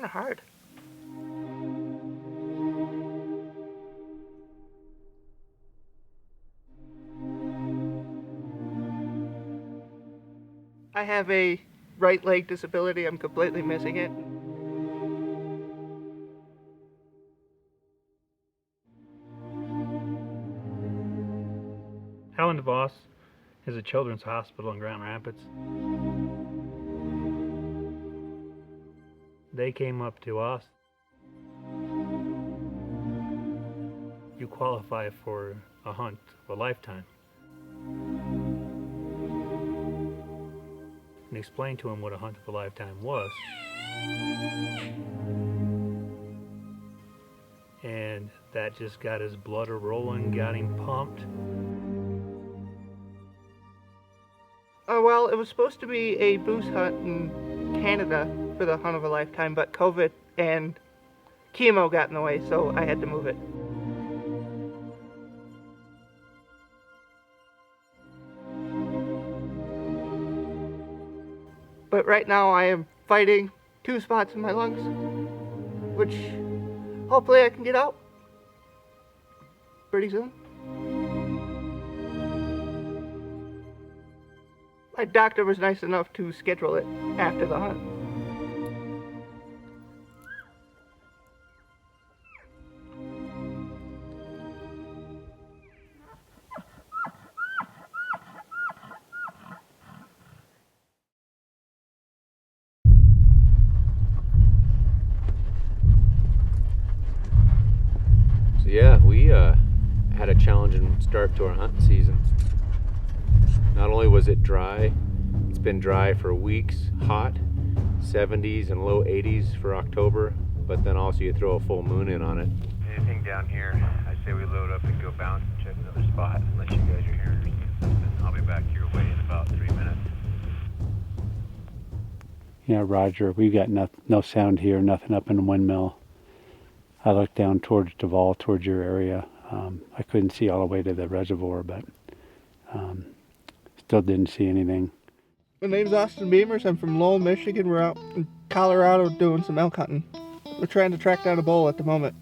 of hard. I have a right leg disability. I'm completely missing it. Helen DeVos is a children's hospital in Grand Rapids. They came up to us. You qualify for a hunt of a lifetime. And explained to him what a hunt of a lifetime was. And that just got his blood a-rolling, got him pumped. Well, it was supposed to be a moose hunt in Canada for the hunt of a lifetime, but COVID and chemo got in the way, so I had to move it. But right now I am fighting 2 spots in my lungs, which hopefully I can get out pretty soon. My doctor was nice enough to schedule it after the hunt. So yeah, we had a challenging start to our hunting season. Not only was it dry, it's been dry for weeks, hot, 70s and low 80s for October, but then also you throw a full moon in on it. Anything down here, I say we load up and go bounce and check another spot unless you guys are hearing something. I'll be back your way in about 3 minutes. Yeah, Roger, we've got no sound here, nothing up in the windmill. I looked down towards Duval, towards your area. I couldn't see all the way to the reservoir, but still didn't see anything. My name's Austin Beamers. I'm from Lowell, Michigan. We're out in Colorado doing some elk hunting. We're trying to track down a bull at the moment.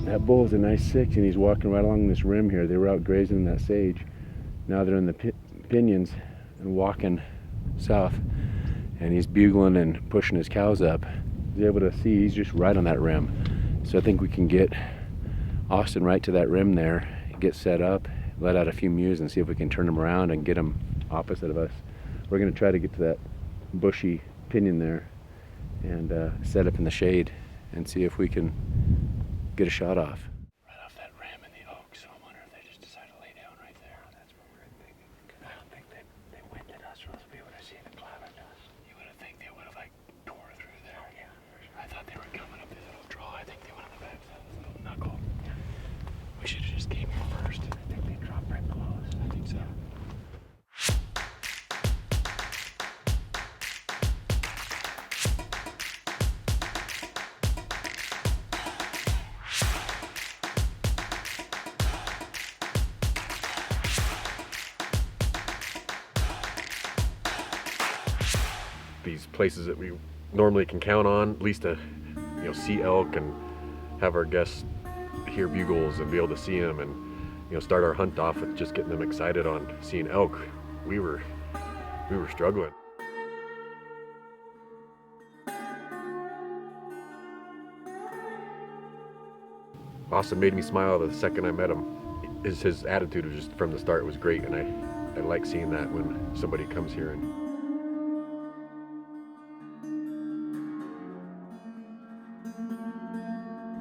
That bull is a nice 6, and he's walking right along this rim here. They were out grazing in that sage. Now they're in the pinions and walking south, and he's bugling and pushing his cows up. He's able to see he's just right on that rim. So I think we can get Austin right to that rim there, get set up, let out a few mews and see if we can turn him around and get him opposite of us. We're going to try to get to that bushy pinion there and set up in the shade and see if we can get a shot off. Right off that rim in the oak, so I wonder if they just decided to lay down right there. That's what we're thinking. I don't think they winded us, or else we would have seen the cloud of dust. You would have think they would have like tore through there. Oh, yeah. I thought they were coming up this little draw. I think they went on the back side of this little knuckle. Yeah. We should have just came here first. I think they dropped right below us. I think so. These places that we normally can count on, at least to see elk and have our guests hear bugles and be able to see them, and start our hunt off with just getting them excited on seeing elk. We were struggling. Austin made me smile the second I met him. His attitude was just from the start was great, and I like seeing that when somebody comes here. And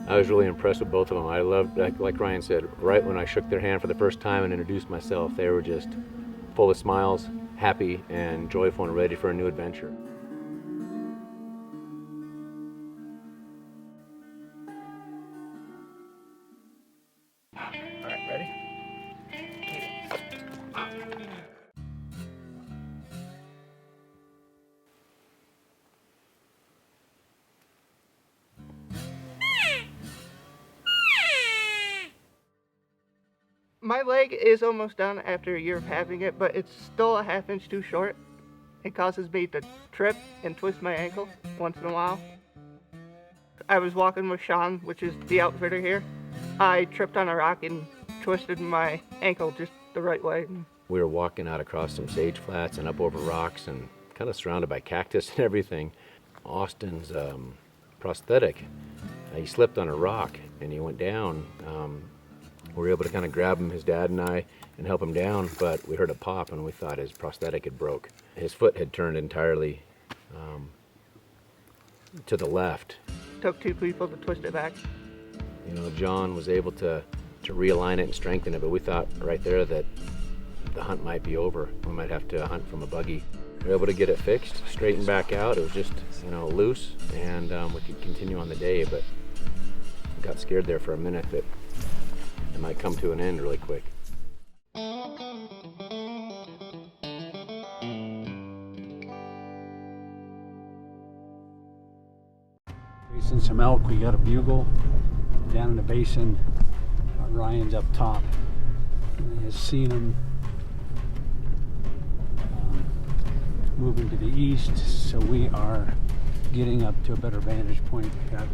I was really impressed with both of them. I loved, like Ryan said, right when I shook their hand for the first time and introduced myself, they were just full of smiles, happy and joyful and ready for a new adventure. All right, ready? My leg is almost done after a year of having it, but it's still a ½ inch too short. It causes me to trip and twist my ankle once in a while. I was walking with Sean, which is the outfitter here. I tripped on a rock and twisted my ankle just the right way. We were walking out across some sage flats and up over rocks and kind of surrounded by cactus and everything. Austin's prosthetic, he slipped on a rock and he went down. We were able to kind of grab him, his dad and I, and help him down, but we heard a pop and we thought his prosthetic had broke. His foot had turned entirely to the left. Took 2 people to twist it back. You know, John was able to realign it and strengthen it, but we thought right there that the hunt might be over. We might have to hunt from a buggy. We were able to get it fixed, straightened back out. It was just, you know, loose, and we could continue on the day, but got scared there for a minute that it might come to an end really quick. Facing some elk, we got a bugle down in the basin. Ryan's up top. He has seen them moving to the east, so we are getting up to a better vantage point. We got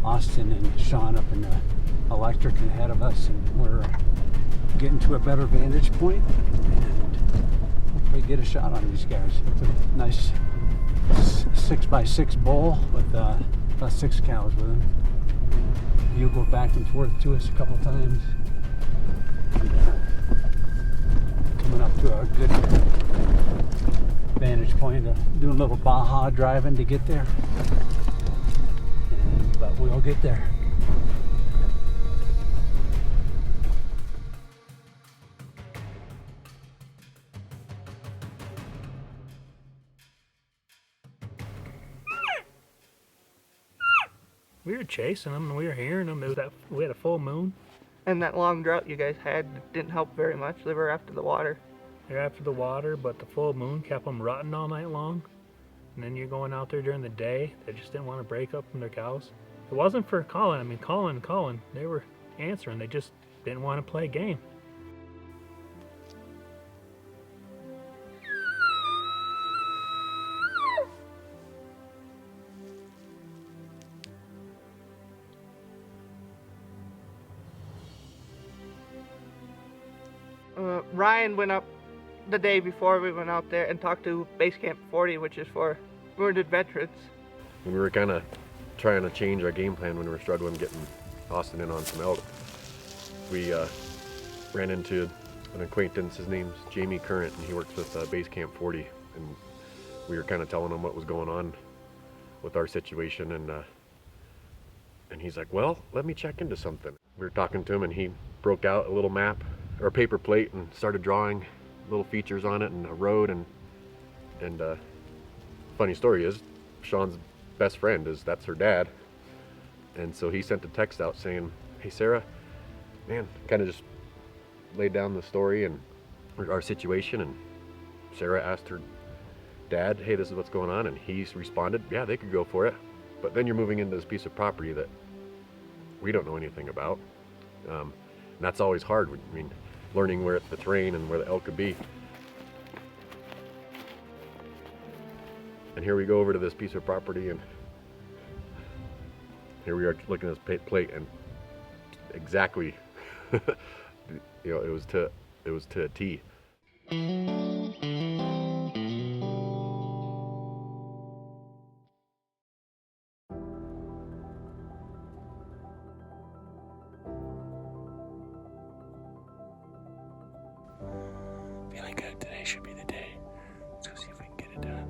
Austin and Sean up in the electric ahead of us, and we're getting to a better vantage point and hopefully get a shot on these guys. It's a nice 6x6 bull with about 6 cows with him. He'll go back and forth to us a couple times. And, coming up to a good vantage point, doing a little Baja driving to get there. But we'll get there. We were chasing them and we were hearing them. We had a full moon. And that long drought you guys had didn't help very much. They were after the water. They're after the water, but the full moon kept them rutting all night long. And then you're going out there during the day. They just didn't want to break up from their cows. It wasn't for calling. I mean, calling. They were answering. They just didn't want to play a game. Ryan went up the day before we went out there and talked to Base Camp 40, which is for wounded veterans. We were kind of trying to change our game plan when we were struggling getting Austin in on some elk. We ran into an acquaintance. His name's Jamie Current, and he works with Base Camp 40. And we were kind of telling him what was going on with our situation, and he's like, "Well, let me check into something." We were talking to him, and he broke out a little map or a paper plate and started drawing little features on it and a road. And funny story is, Sean's best friend that's her dad, and so he sent a text out saying, "Hey Sarah, man," kind of just laid down the story and our situation, and Sarah asked her dad, "Hey, this is what's going on," and he's responded, "Yeah, they could go for it, but then you're moving into this piece of property that we don't know anything about," and that's always hard. I mean, learning where the terrain and where the elk could be. And here we go over to this piece of property, and here we are looking at this plate, and exactly, you know, it was to a T. Feeling good. Today should be the day. Let's go see if we can get it done.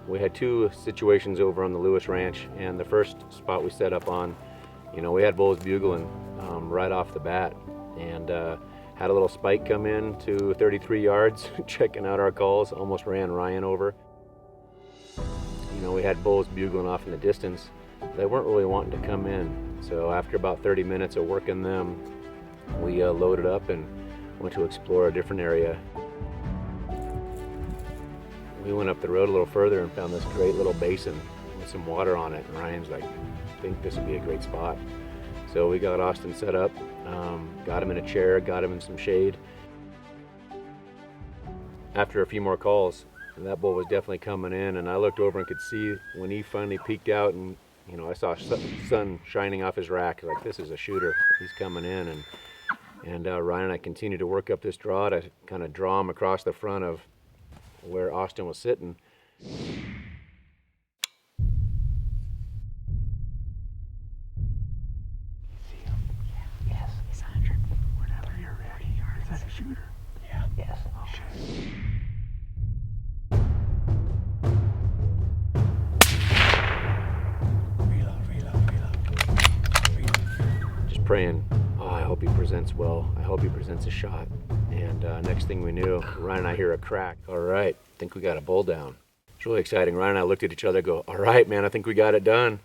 We had 2 situations over on the Lewis Ranch, and the first spot we set up on, you know, we had bulls bugling right off the bat, and had a little spike come in to 33 yards, checking out our calls, almost ran Ryan over. You know, we had bulls bugling off in the distance. They weren't really wanting to come in, so after about 30 minutes of working them, we loaded up and went to explore a different area. We went up the road a little further and found this great little basin with some water on it, and Ryan's like, "I think this would be a great spot." So we got Austin set up, got him in a chair, got him in some shade. after a few more calls, that bull was definitely coming in, and I looked over and could see when he finally peeked out, and I saw sun shining off his rack. Like, this is a shooter. He's coming in, and Ryan and I continued to work up this draw to kind of draw him across the front of where Austin was sitting. Yes. He's 100. Whenever you're ready. Is that a shooter? Yeah. Yes. Okay. Just praying, oh, I hope he presents well. I hope he presents a shot. And next thing we knew, Ryan and I hear a crack. All right, I think we got a bull down. It's really exciting. Ryan and I looked at each other and go, all right, man, I think we got it done.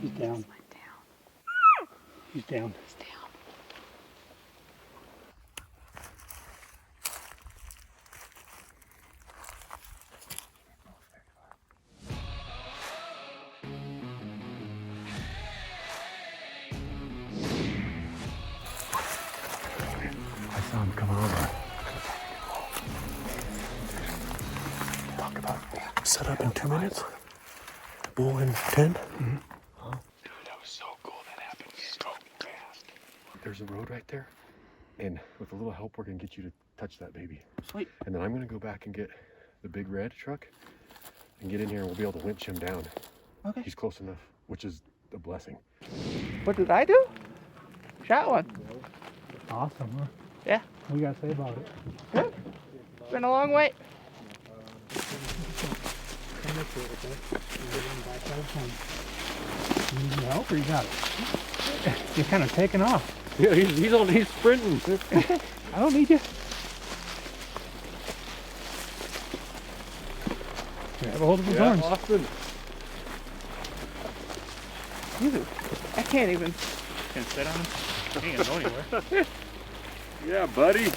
He's down. He's down. I saw him come over. Talk about set up in 2 minutes. Bull in 10. Dude, that was so cool. That happened so fast. There's a road right there, and with a little help, we're gonna get you to touch that baby. Sweet. And then I'm gonna go back and get the big red truck and get in here, and we'll be able to winch him down. Okay. He's close enough, which is a blessing. What did I do? Shot one. Awesome, huh? Yeah. What do you got to say about it? Good. Been a long wait. You need any help or you got it? You're kind of taking off. Yeah, he's sprinting. I don't need you. Grab a hold of his arms. Austin. Jesus, I can't even. Can't sit on him. He ain't gonna go anywhere. Yeah, buddy.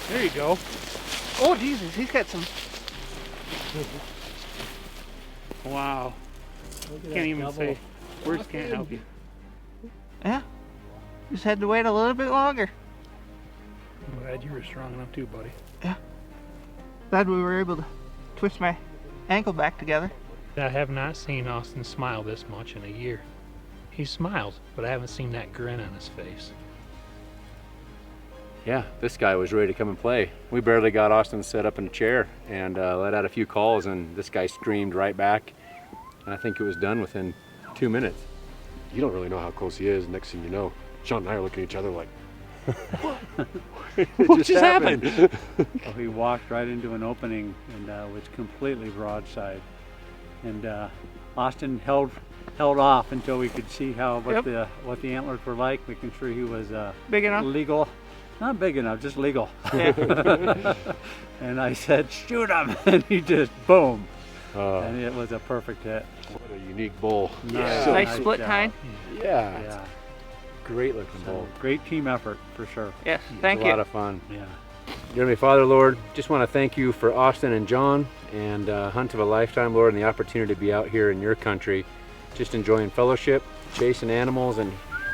There you go. Oh Jesus, he's got some. Wow. Can't even say. Words can't help you. Yeah. Just had to wait a little bit longer. I'm glad you were strong enough too, buddy. Yeah. Glad we were able to twist my ankle back together. I have not seen Austin smile this much in a year. He smiles, but I haven't seen that grin on his face. Yeah, this guy was ready to come and play. We barely got Austin set up in a chair and let out a few calls, and this guy screamed right back. And I think it was done within 2 minutes. You don't really know how close he is. Next thing you know, Sean and I are looking at each other like, What just happened? Well, he walked right into an opening and was completely broadside. And Austin held off until we could see what the antlers were like, making sure he was Big enough? legal. Not big enough, just legal. Yeah. And I said, shoot him, and he just boom. Oh, And it was a perfect hit. what a unique bull. Nice split job. time. yeah, Yeah. great looking So bull. great team effort for sure. Yes, thank A you. lot of fun. Yeah. Dear Heavenly Father, Lord, just want to thank you for Austin and John and Hunt of a Lifetime, Lord, and the opportunity to be out here in your country, just enjoying fellowship, chasing animals, and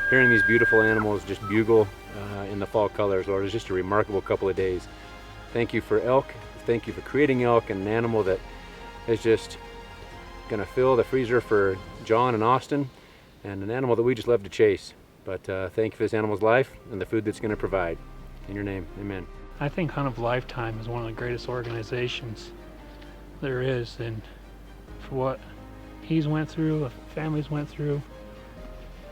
hearing these beautiful animals just bugle in the fall colors, Lord. It's just a remarkable couple of days. Thank you for elk. Thank you for creating elk, and an animal that is just going to fill the freezer for John and Austin, and an animal that we just love to chase. But thank you for this animal's life and the food that's going to provide. In your name, amen. I think Hunt of Lifetime is one of the greatest organizations there is, and for what he's went through, the families went through,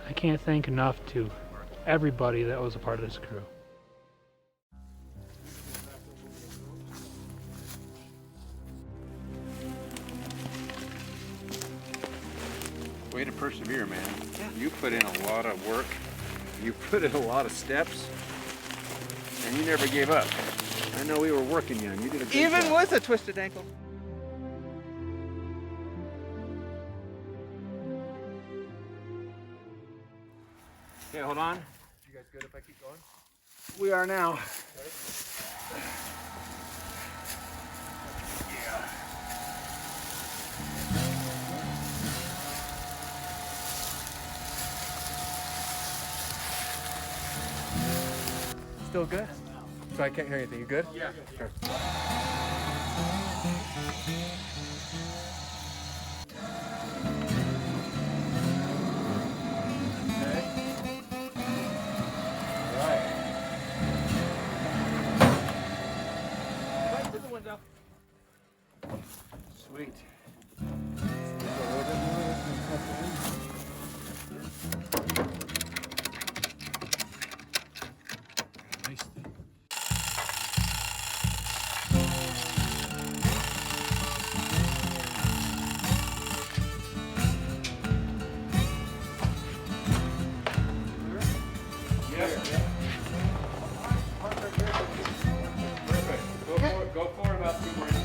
I can't thank enough to everybody that was a part of this crew. Way to persevere, man. Yeah. You put in a lot of work. You put in a lot of steps, and you never gave up. I know we were working you, and you did a great Even job. with a twisted ankle. Okay, hold on. You guys good if I keep going? We are now. Yeah. still good? So I can't hear anything. You good? Yeah. Sure. Sweet. Go for it about 2 more inches.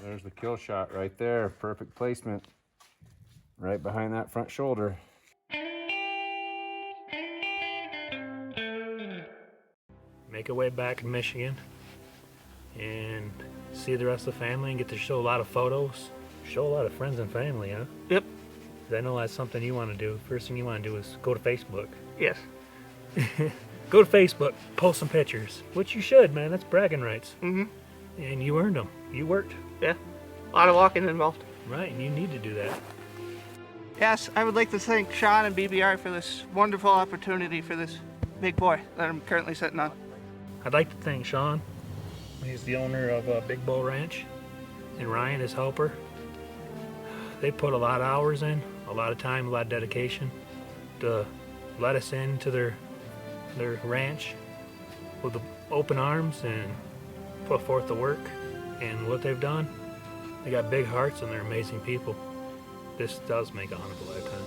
There's the kill shot right there. Perfect placement. Right behind that front shoulder. Make our way back to Michigan and see the rest of the family and get to show a lot of photos. Show a lot of friends and family, huh? Yep. 'Cause I know that's something you want to do. First thing you want to do is go to Facebook. Yes. Go to Facebook, post some pictures, which you should, man. That's bragging rights. Mm-hmm. And you earned them. You worked. Yeah. A lot of walking involved. Right, and you need to do that. Yes, I would like to thank Sean and BBR for this wonderful opportunity for this big boy that I'm currently sitting on. I'd like to thank Sean. He's the owner of Big Bull Ranch, and Ryan, his helper. They put a lot of hours in, a lot of time, a lot of dedication to let us into their ranch with open arms and put forth the work. And what they've done, they got big hearts and they're amazing people. This does make a hunt of a lifetime.